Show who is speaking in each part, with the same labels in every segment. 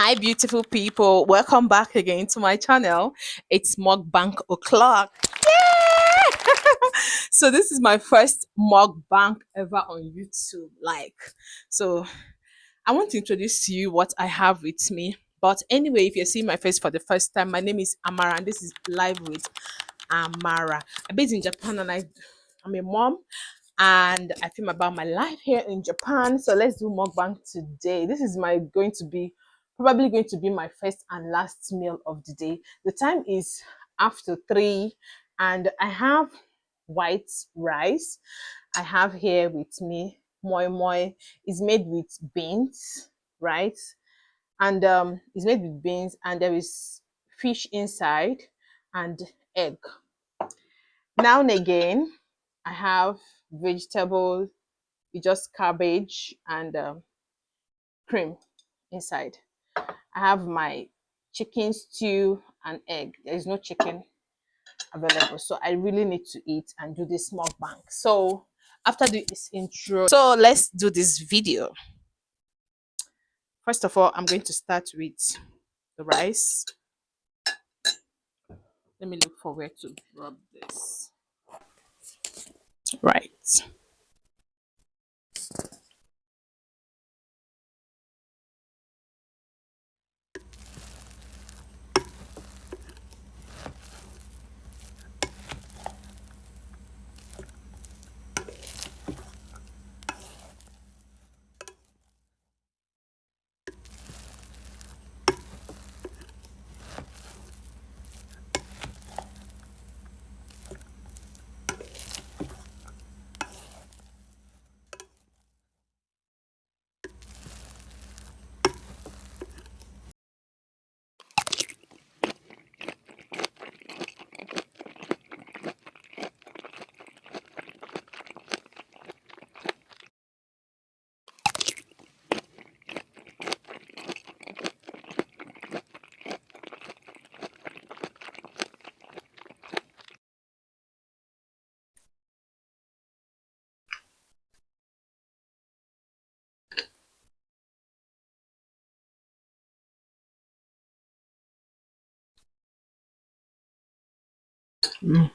Speaker 1: Hi, beautiful people. Welcome back again to my channel. It's Mukbang o'clock. Yeah! So this is my first mukbang ever on YouTube. So I want to introduce to you what I have with me. But anyway, if you're seeing my face for the first time, my name is Amara, and this is Live with Amara. I'm based in Japan, and I'm a mom, and I film about my life here in Japan. So let's do mukbang today. This is my going to be probably going to be my first and last meal of the day. The time is after 3, and I have white rice. I have here with me moi moi. It's made with beans, right? And it's made with beans, and there is fish inside and egg. Now and again, I have vegetable, just cabbage and cream inside. I have my chicken stew and egg. There is no chicken available, so I really need to eat and do this mukbang. So after this intro, so let's do this video. First of all, I'm going to start with the rice. Let me look for where to rub this. Right. Mm.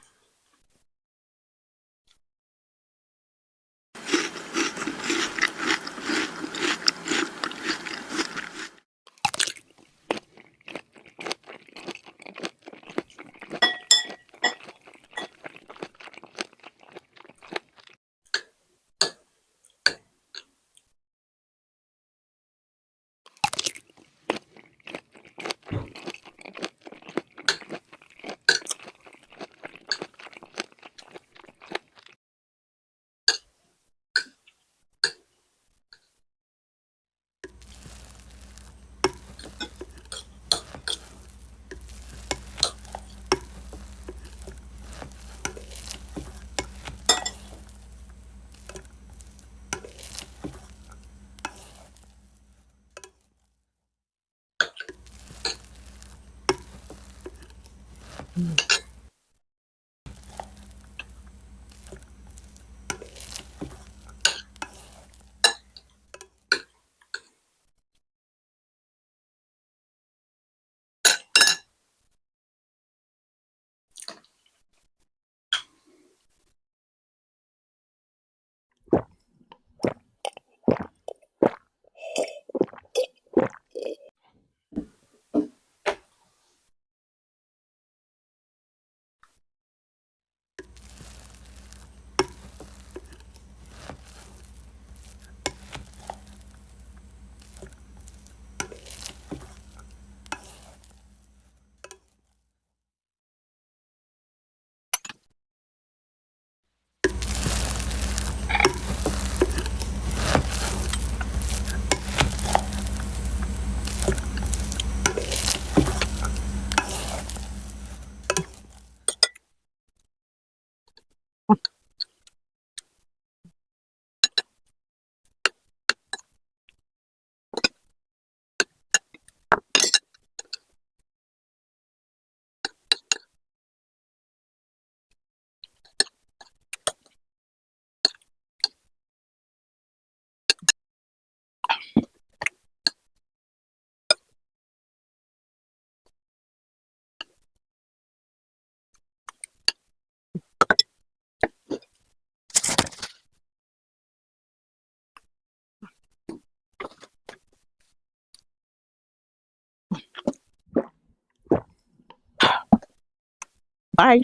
Speaker 1: Bye.